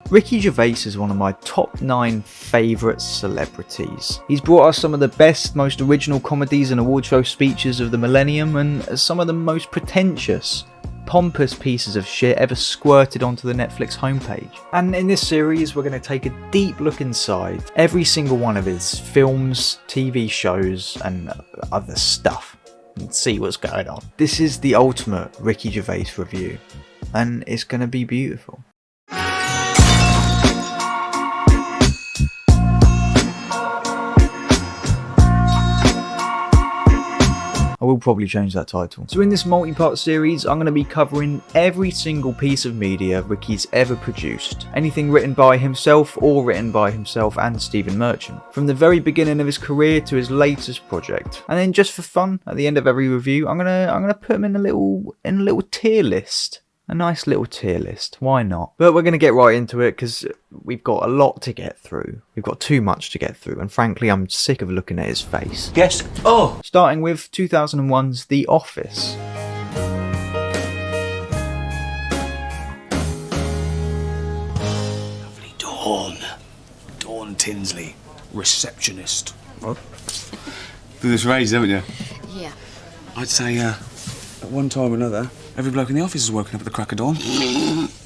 Ricky Gervais is one of my top 9 favourite celebrities. He's brought us some of the best, most original comedies and award show speeches of the millennium, and some of the most pretentious, pompous pieces of shit ever squirted onto the Netflix homepage. And in this series we're going to take a deep look inside every single one of his films, TV shows and other stuff and see what's going on. This is the ultimate Ricky Gervais review, and it's going to be beautiful. I will probably change that title. So in this multi-part series, I'm going to be covering every single piece of media Ricky's ever produced. Anything written by himself or written by himself and Stephen Merchant. From the very beginning of his career to his latest project. And then just for fun, at the end of every review, I'm gonna put him in a little tier list. A nice little tier list, why not? But we're going to get right into it because we've got a lot to get through. We've got too much to get through, and frankly I'm sick of looking at his face. Yes. Oh! Starting with 2001's The Office. Lovely Dawn Tinsley, receptionist. What? Through this race, haven't you? Yeah. I'd say, at one time or another, every bloke in the office is woken up at the crack of dawn.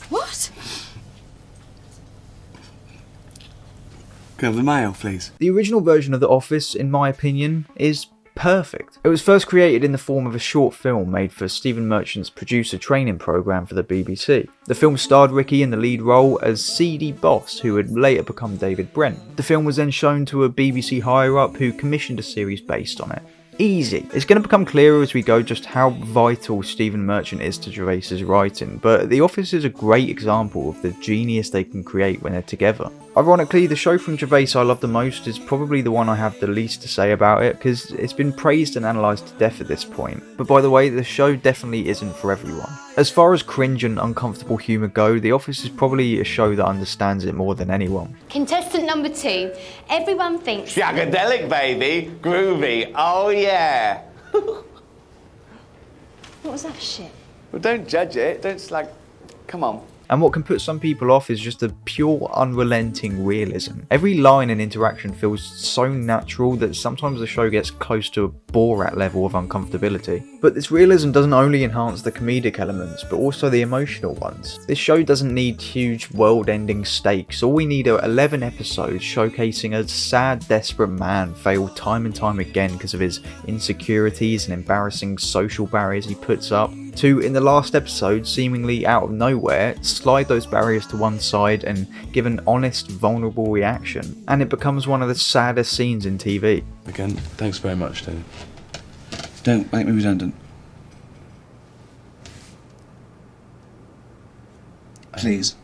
What? Can I have the mail, please? The original version of The Office, in my opinion, is perfect. It was first created in the form of a short film made for Stephen Merchant's producer training programme for the BBC. The film starred Ricky in the lead role as seedy boss who would later become David Brent. The film was then shown to a BBC higher-up who commissioned a series based on it. Easy. It's going to become clearer as we go just how vital Stephen Merchant is to Gervais's writing, but The Office is a great example of the genius they can create when they're together. Ironically, the show from Gervais I love the most is probably the one I have the least to say about it, because it's been praised and analysed to death at this point. But by the way, the show definitely isn't for everyone. As far as cringe and uncomfortable humour go, The Office is probably a show that understands it more than anyone. Contestant number 2, everyone thinks... Shagadelic, baby. Groovy. Oh, yeah. What was that for shit? Well, don't judge it. Don't slag... Come on. And what can put some people off is just the pure unrelenting realism. Every line and interaction feels so natural that sometimes the show gets close to a Borat level of uncomfortability. But this realism doesn't only enhance the comedic elements, but also the emotional ones. This show doesn't need huge world-ending stakes. All we need are 11 episodes showcasing a sad, desperate man failed time and time again because of his insecurities and embarrassing social barriers he puts up, to, in the last episode, seemingly out of nowhere, slide those barriers to one side and give an honest, vulnerable reaction. And it becomes one of the saddest scenes in TV. Again, thanks very much, David. Don't make me redundant. Please.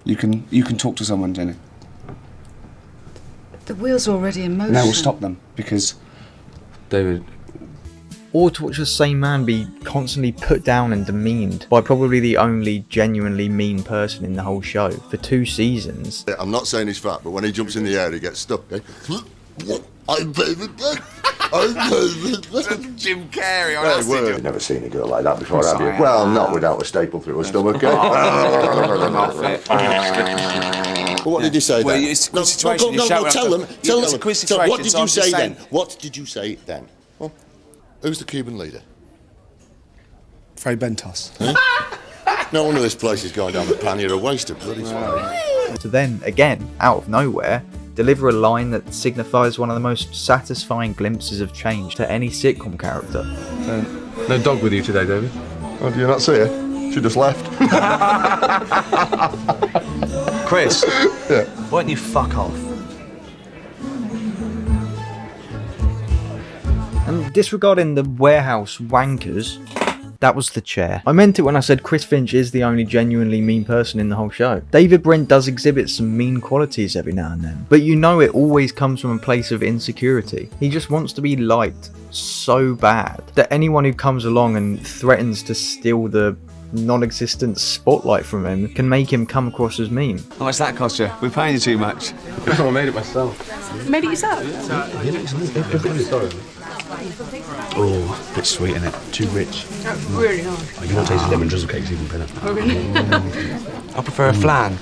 You can talk to someone, Jenny. The wheel's already in motion. No, we'll stop them, because... David... Or to watch the same man be constantly put down and demeaned by probably the only genuinely mean person in the whole show for 2 seasons. I'm not saying he's fat, but when he jumps in the air, he gets stuck. I'm David Brent. I'm David Brent. Jim Carrey. I've never seen a girl like that before, have you? Well, not without a staple through her stomach. Well, what did you say then? Well, it's a quiz situation. No, tell them. It's a quiz situation. What did you say then? What did you say then? Who's the Cuban leader? Fray Bentos. Huh? No wonder this place is going down the pan. You're a waste of bloody fun. To then, again, out of nowhere, deliver a line that signifies one of the most satisfying glimpses of change to any sitcom character. No dog with you today, David? Oh, do you not see her? She just left. Chris, Yeah. why don't you fuck off? And disregarding the warehouse wankers, that was the chair. I meant it when I said Chris Finch is the only genuinely mean person in the whole show. David Brent does exhibit some mean qualities every now and then, but you know it always comes from a place of insecurity. He just wants to be liked so bad that anyone who comes along and threatens to steal the non-existent spotlight from him can make him come across as mean. How much that cost you? We're paying you too much. I made it myself. Made it yourself? Sorry. Oh, bit sweet, innit? Too rich. That's really nice. Oh, you want to taste the lemon drizzle cake's even better. Oh, really? I prefer a flan.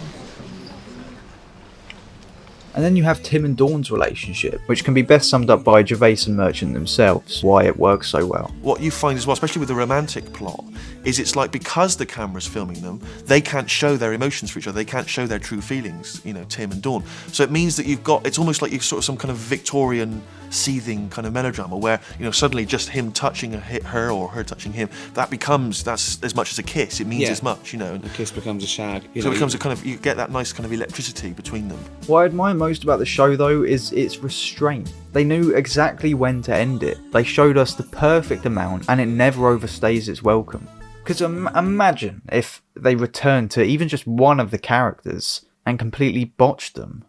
And then you have Tim and Dawn's relationship, which can be best summed up by Gervais and Merchant themselves, why it works so well. What you find as well, especially with the romantic plot, is it's like because the camera's filming them, they can't show their emotions for each other, they can't show their true feelings, Tim and Dawn. So it means that it's almost like you've sort of some kind of Victorian seething kind of melodrama where, suddenly just him touching her or her touching him, that's as much as a kiss, it means as much, A kiss becomes a shag. So it becomes you get that nice kind of electricity between them. What I admire most about the show though is its restraint. They knew exactly when to end it. They showed us the perfect amount and it never overstays its welcome. Because imagine if they returned to even just one of the characters and completely botched them.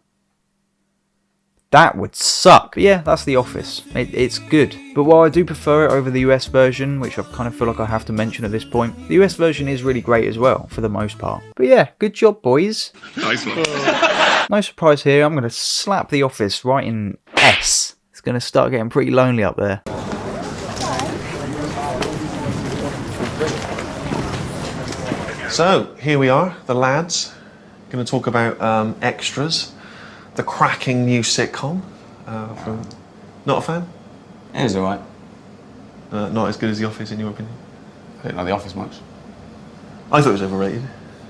That would suck. But yeah, that's The Office. It's good. But while I do prefer it over the US version, which I kind of feel like I have to mention at this point, the US version is really great as well, for the most part. But yeah, good job, boys. Nice one. No surprise here, I'm going to slap The Office right in S. It's going to start getting pretty lonely up there. So, here we are, the lads. Going to talk about Extras, the cracking new sitcom. Not a fan? It was alright. Not as good as The Office, in your opinion? I didn't like The Office much. I thought it was overrated.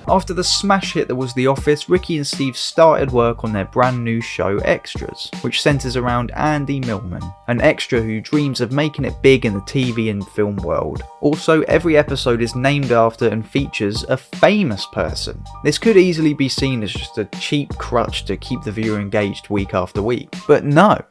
After the smash hit that was The Office, Ricky and Steve started work on their brand new show Extras, which centres around Andy Millman, an extra who dreams of making it big in the TV and film world. Also, every episode is named after and features a famous person. This could easily be seen as just a cheap crutch to keep the viewer engaged week after week, but no.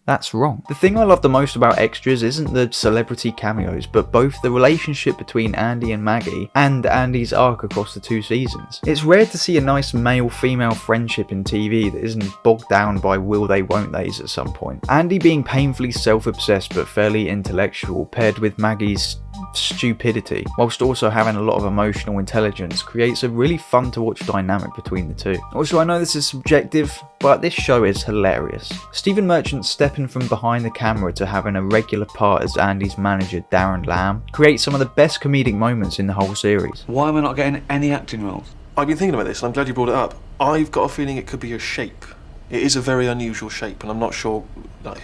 That's wrong. The thing I love the most about Extras isn't the celebrity cameos, but both the relationship between Andy and Maggie, and Andy's arc across the 2 seasons. It's rare to see a nice male-female friendship in TV that isn't bogged down by will they won't they's at some point. Andy being painfully self-obsessed but fairly intellectual, paired with Maggie's stupidity, whilst also having a lot of emotional intelligence, creates a really fun to watch dynamic between the two. Also, I know this is subjective, but this show is hilarious. Stephen Merchant stepping from behind the camera to having a regular part as Andy's manager Darren Lamb creates some of the best comedic moments in the whole series. Why am I not getting any acting roles? I've been thinking about this and I'm glad you brought it up. I've got a feeling it could be your shape. It is a very unusual shape and I'm not sure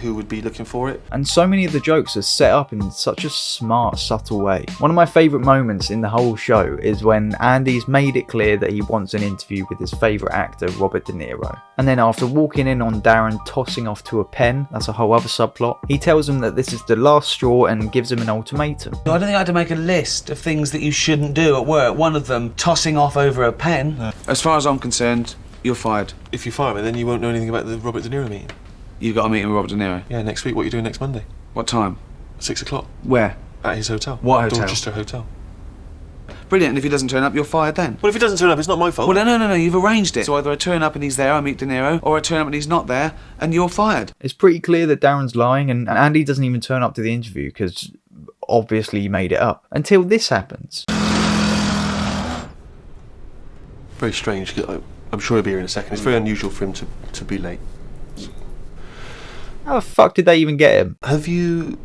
who would be looking for it. And so many of the jokes are set up in such a smart, subtle way. One of my favourite moments in the whole show is when Andy's made it clear that he wants an interview with his favourite actor, Robert De Niro. And then after walking in on Darren tossing off to a pen, that's a whole other subplot, he tells him that this is the last straw and gives him an ultimatum. I don't think I had to make a list of things that you shouldn't do at work. One of them, tossing off over a pen. No. As far as I'm concerned, you're fired. If you fire me, then you won't know anything about the Robert De Niro meeting. You've got a meeting with Robert De Niro? Yeah, next week. What are you doing next Monday? What time? 6 o'clock. Where? At his hotel. What hotel? Dorchester Hotel. Brilliant, and if he doesn't turn up, you're fired then? Well, if he doesn't turn up, it's not my fault. Well, no, you've arranged it. So either I turn up and he's there, I meet De Niro, or I turn up and he's not there, and you're fired. It's pretty clear that Darren's lying, and Andy doesn't even turn up to the interview, because obviously he made it up. Until this happens. Very strange. I'm sure he'll be here in a second. It's very unusual for him to be late. How the fuck did they even get him? Have you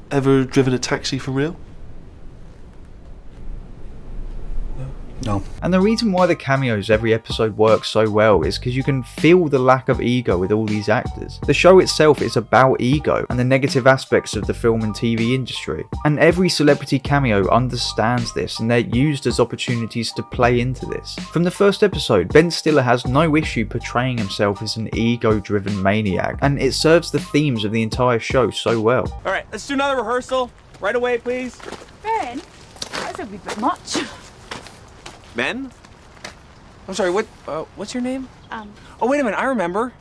ever driven a taxi for real? No. And the reason why the cameos every episode works so well is because you can feel the lack of ego with all these actors. The show itself is about ego and the negative aspects of the film and TV industry. And every celebrity cameo understands this and they're used as opportunities to play into this. From the first episode, Ben Stiller has no issue portraying himself as an ego-driven maniac, and it serves the themes of the entire show so well. Alright, let's do another rehearsal. Right away, please. Ben, that's a bit much. Ben? I'm sorry, what's your name? Um. Oh, wait a minute, I remember.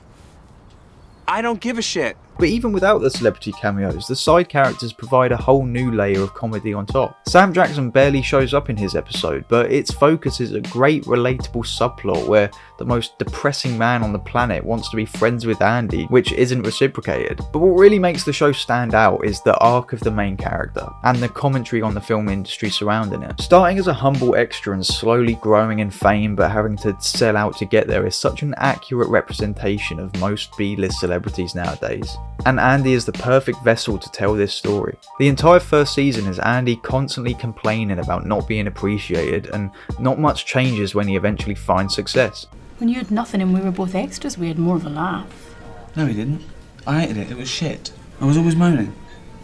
I don't give a shit. But even without the celebrity cameos, the side characters provide a whole new layer of comedy on top. Sam Jackson barely shows up in his episode, but its focus is a great relatable subplot where the most depressing man on the planet, wants to be friends with Andy, which isn't reciprocated. But what really makes the show stand out is the arc of the main character, and the commentary on the film industry surrounding it. Starting as a humble extra and slowly growing in fame but having to sell out to get there is such an accurate representation of most B-list celebrities nowadays. And Andy is the perfect vessel to tell this story. The entire first season is Andy constantly complaining about not being appreciated, and not much changes when he eventually finds success. When you had nothing and we were both extras, we had more of a laugh. No, he didn't. I hated it. It was shit. I was always moaning.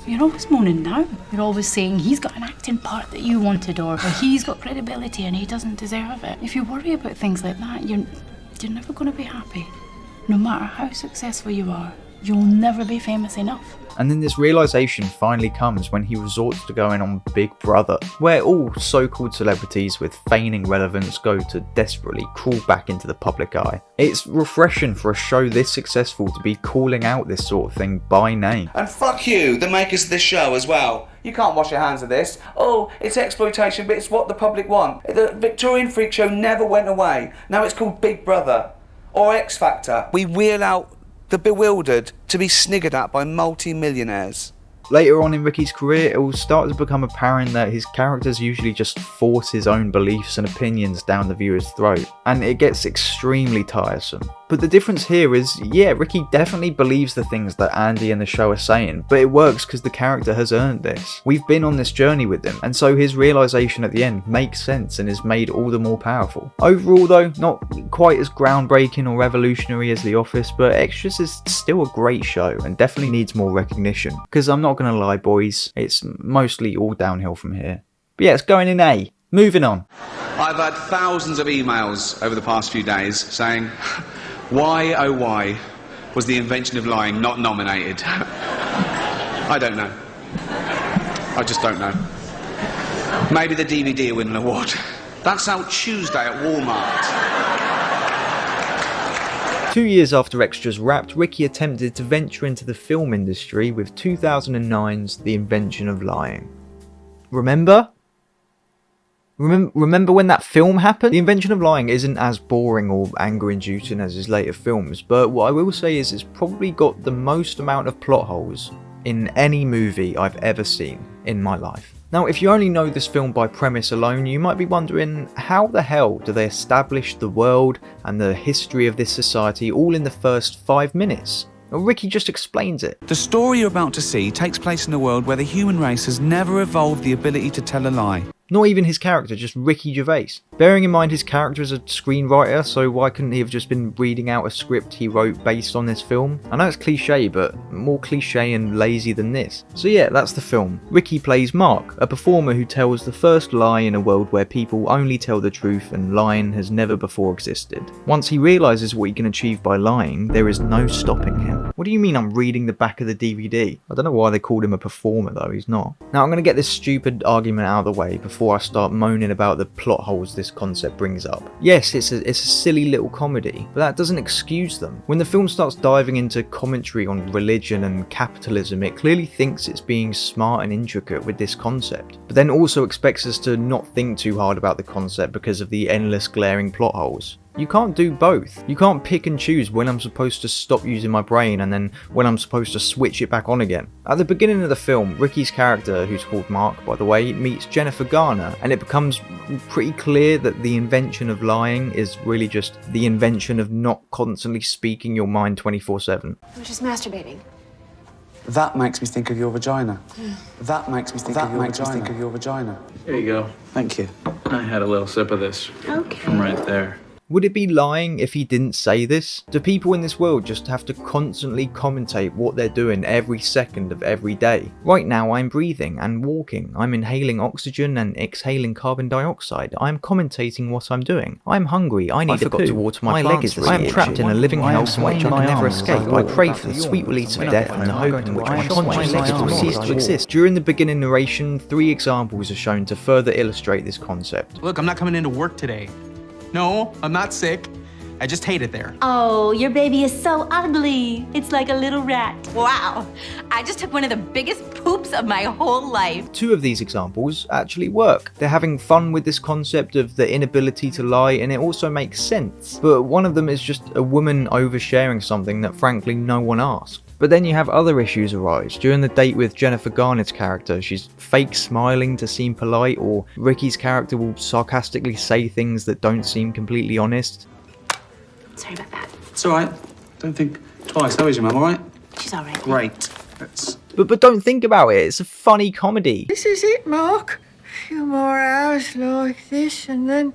You're always moaning now. You're always saying he's got an acting part that you wanted, or he's got credibility and he doesn't deserve it. If you worry about things like that, you're never going to be happy. No matter how successful you are, you'll never be famous enough. And then this realization finally comes when he resorts to going on Big Brother, where all so-called celebrities with feigning relevance go to desperately crawl back into the public eye. It's refreshing for a show this successful to be calling out this sort of thing by name. And fuck you, the makers of this show as well. You can't wash your hands of this. Oh, it's exploitation, but it's what the public want. The Victorian freak show never went away. Now it's called Big Brother or X Factor. We wheel out the bewildered to be sniggered at by multi-millionaires. Later on in Ricky's career, it will start to become apparent that his characters usually just force his own beliefs and opinions down the viewer's throat, and it gets extremely tiresome. But the difference here is, yeah, Ricky definitely believes the things that Andy and the show are saying, but it works because the character has earned this. We've been on this journey with him, and so his realization at the end makes sense and is made all the more powerful. Overall though, not quite as groundbreaking or revolutionary as The Office, but Extras is still a great show and definitely needs more recognition. Because I'm not gonna lie boys, it's mostly all downhill from here. But yeah, it's going in A. Moving on. I've had thousands of emails over the past few days saying, why, oh why, was The Invention of Lying not nominated? I don't know. I just don't know. Maybe the DVD will win an award. That's out Tuesday at Walmart. 2 years after Extras wrapped, Ricky attempted to venture into the film industry with 2009's The Invention of Lying. Remember when that film happened? The Invention of Lying isn't as boring or anger-inducing as his later films, but what I will say is it's probably got the most amount of plot holes in any movie I've ever seen in my life. Now, if you only know this film by premise alone, you might be wondering, how the hell do they establish the world and the history of this society all in the first 5 minutes? Well, Ricky just explains it. The story you're about to see takes place in a world where the human race has never evolved the ability to tell a lie. Not even his character, just Ricky Gervais. Bearing in mind his character is a screenwriter, so why couldn't he have just been reading out a script he wrote based on this film? I know it's cliche, but more cliche and lazy than this. So yeah, that's the film. Ricky plays Mark, a performer who tells the first lie in a world where people only tell the truth and lying has never before existed. Once he realises what he can achieve by lying, there is no stopping him. What do you mean I'm reading the back of the DVD? I don't know why they called him a performer though, he's not. Now I'm going to get this stupid argument out of the way before I start moaning about the plot holes this concept brings up. Yes, it's a silly little comedy, but that doesn't excuse them. When the film starts diving into commentary on religion and capitalism, it clearly thinks it's being smart and intricate with this concept, but then also expects us to not think too hard about the concept because of the endless glaring plot holes. You can't do both. You can't pick and choose when I'm supposed to stop using my brain and then when I'm supposed to switch it back on again. At the beginning of the film, Ricky's character, who's called Mark by the way, meets Jennifer Garner, and it becomes pretty clear that the invention of lying is really just the invention of not constantly speaking your mind 24/7. I was just masturbating. That makes me think of your vagina. That makes me think of your vagina. Here you go. Thank you. I had a little sip of this from right there. Would it be lying if he didn't say this? Do people in this world just have to constantly commentate what they're doing every second of every day? Right now I'm breathing and walking. I'm inhaling oxygen and exhaling carbon dioxide. I'm commentating what I'm doing. I'm hungry. I need to poo. To water my leg is really I am trapped in a living hell from which I can never escape. I pray for the sweet release of death and the hope in which my consciousness will cease to exist. During the beginning narration, 3 examples are shown to further illustrate this concept. Look, I'm not coming into work today. No, I'm not sick. I just hate it there. Oh, your baby is so ugly. It's like a little rat. Wow. I just took one of the biggest poops hopes of my whole life. 2 of these examples actually work. They're having fun with this concept of the inability to lie, and it also makes sense. But one of them is just a woman oversharing something that frankly no one asked. But then you have other issues arise. During the date with Jennifer Garner's character, she's fake smiling to seem polite, or Ricky's character will sarcastically say things that don't seem completely honest. Sorry about that. It's alright. Don't think twice. How is your mum, alright? She's alright. Great. That's... But don't think about it, it's a funny comedy. This is it, Mark. A few more hours like this and then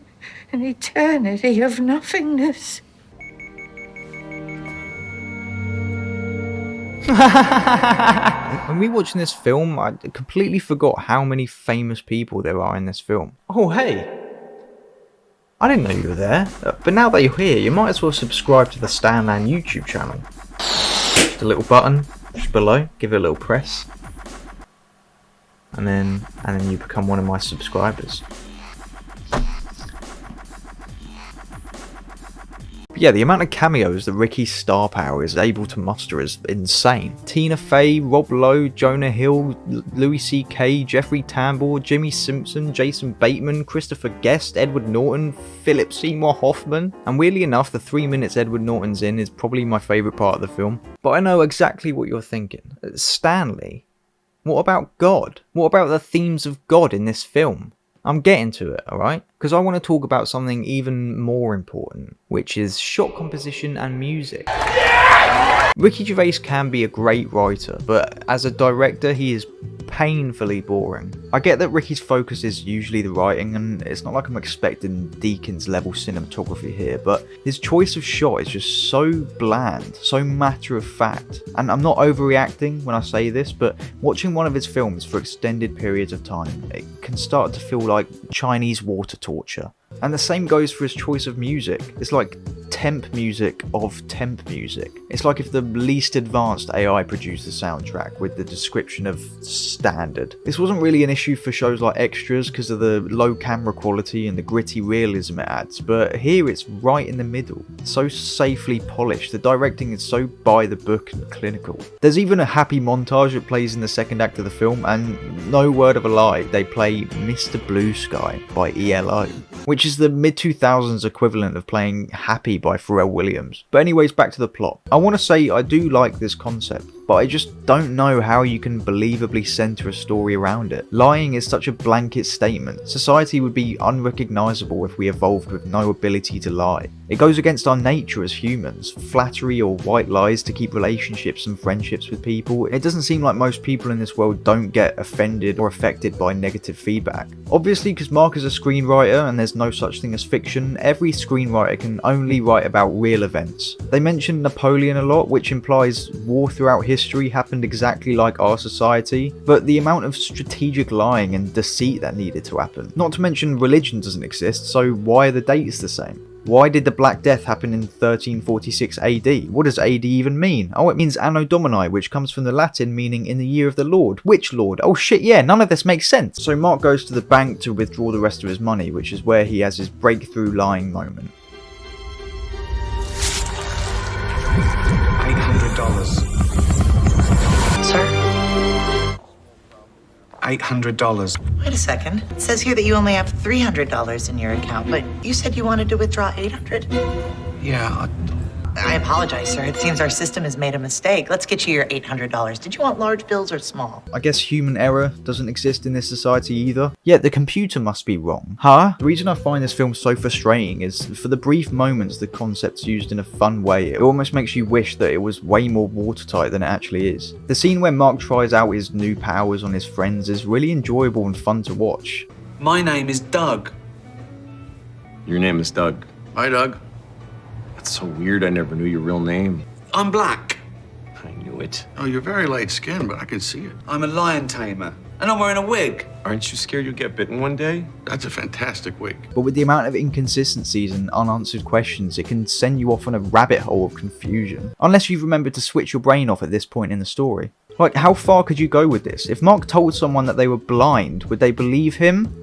an eternity of nothingness. When we watching this film, I completely forgot how many famous people there are in this film. Oh hey! I didn't know you were there, but now that you're here, you might as well subscribe to the Stanland YouTube channel. Just a little button just below, give it a little press, and then you become one of my subscribers. But yeah, the amount of cameos that Ricky's star power is able to muster is insane. Tina Fey, Rob Lowe, Jonah Hill, Louis C.K., Jeffrey Tambor, Jimmy Simpson, Jason Bateman, Christopher Guest, Edward Norton, Philip Seymour Hoffman. And weirdly enough, the 3 minutes Edward Norton's in is probably my favourite part of the film. But I know exactly what you're thinking. Stanley? What about God? What about the themes of God in this film? I'm getting to it, alright? Because I want to talk about something even more important, which is shot composition and music. Ricky Gervais can be a great writer, but as a director he is painfully boring. I get that Ricky's focus is usually the writing, and it's not like I'm expecting Deakins level cinematography here, but his choice of shot is just so bland, so matter of fact. And I'm not overreacting when I say this, but watching one of his films for extended periods of time, it can start to feel like Chinese water torture. And the same goes for his choice of music. It's like temp music of temp music. It's like if the least advanced AI produced the soundtrack with the description of standard. This wasn't really an issue for shows like Extras because of the low camera quality and the gritty realism it adds, but here it's right in the middle. So safely polished, the directing is so by the book and clinical. There's even a happy montage that plays in the second act of the film, and no word of a lie, they play Mr. Blue Sky by ELO, which is the mid-2000s equivalent of playing Happy by Pharrell Williams. But anyways, back to the plot. I want to say I do like this concept, but I just don't know how you can believably centre a story around it. Lying is such a blanket statement. Society would be unrecognisable if we evolved with no ability to lie. It goes against our nature as humans. Flattery or white lies to keep relationships and friendships with people. It doesn't seem like most people in this world don't get offended or affected by negative feedback. Obviously, because Mark is a screenwriter and there's no such thing as fiction, every screenwriter can only write about real events. They mention Napoleon a lot, which implies war throughout history happened exactly like our society, but the amount of strategic lying and deceit that needed to happen. Not to mention religion doesn't exist, so why are the dates the same? Why did the Black Death happen in 1346 AD? What does AD even mean? Oh, it means Anno Domini, which comes from the Latin meaning in the year of the Lord. Which Lord? Oh shit, yeah, none of this makes sense. So Mark goes to the bank to withdraw the rest of his money, which is where he has his breakthrough lying moment. $800. Sir? $800. Wait a second. It says here that you only have $300 in your account, but you said you wanted to withdraw $800. Yeah, I apologize, sir. It seems our system has made a mistake. Let's get you your $800. Did you want large bills or small? I guess human error doesn't exist in this society either. Yet the computer must be wrong. Huh? The reason I find this film so frustrating is for the brief moments the concept's used in a fun way, it almost makes you wish that it was way more watertight than it actually is. The scene where Mark tries out his new powers on his friends is really enjoyable and fun to watch. My name is Doug. Your name is Doug. Hi, Doug. That's so weird, I never knew your real name. I'm black. I knew it. Oh, you're very light-skinned, but I can see it. I'm a lion tamer. And I'm wearing a wig. Aren't you scared you'll get bitten one day? That's a fantastic wig. But with the amount of inconsistencies and unanswered questions, it can send you off on a rabbit hole of confusion. Unless you've remembered to switch your brain off at this point in the story. Like, how far could you go with this? If Mark told someone that they were blind, would they believe him?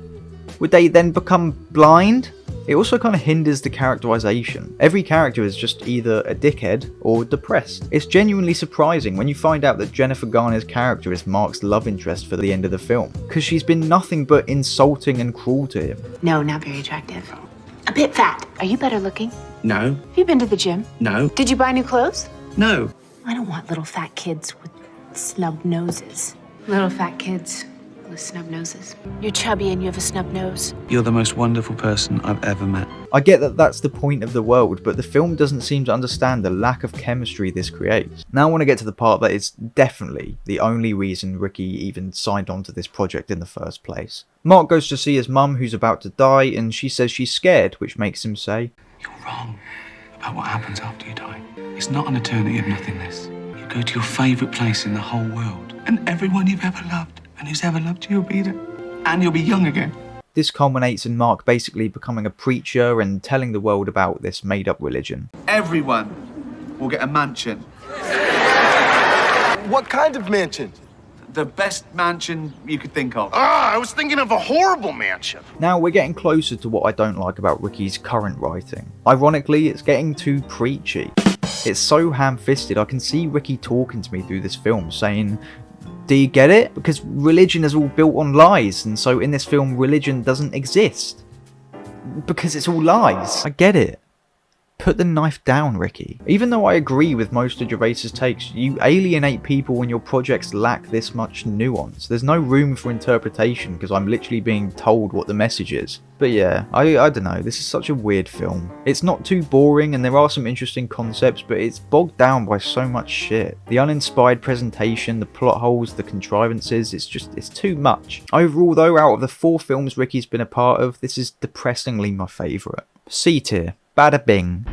Would they then become blind? It also kind of hinders the characterization. Every character is just either a dickhead or depressed. It's genuinely surprising when you find out that Jennifer Garner's character is Mark's love interest for the end of the film, because she's been nothing but insulting and cruel to him. No, not very attractive. A bit fat. Are you better looking? No. Have you been to the gym? No. Did you buy new clothes? No. I don't want little fat kids with snub noses. Little fat kids with snub noses. You're chubby and you have a snub nose. You're the most wonderful person I've ever met. I get that that's the point of the world, but the film doesn't seem to understand the lack of chemistry this creates. Now I want to get to the part that is definitely the only reason Ricky even signed on to this project in the first place. Mark goes to see his mum who's about to die, and she says she's scared, which makes him say, You're wrong about what happens after you die. It's not an eternity of nothingness. You go to your favourite place in the whole world, and everyone you've ever loved and who's ever loved you will be there. And you'll be young again. This culminates in Mark basically becoming a preacher and telling the world about this made-up religion. Everyone will get a mansion. What kind of mansion? The best mansion you could think of. I was thinking of a horrible mansion. Now we're getting closer to what I don't like about Ricky's current writing. Ironically, it's getting too preachy. It's so ham-fisted. I can see Ricky talking to me through this film saying, do you get it? Because religion is all built on lies, and so in this film religion doesn't exist. Because it's all lies. I get it. Put the knife down, Ricky. Even though I agree with most of Gervais's takes, you alienate people when your projects lack this much nuance. There's no room for interpretation because I'm literally being told what the message is. But yeah, I don't know, this is such a weird film. It's not too boring and there are some interesting concepts, but it's bogged down by so much shit. The uninspired presentation, the plot holes, the contrivances, it's too much. Overall though, out of the 4 films Ricky's been a part of, this is depressingly my favourite. C tier. Bada bing.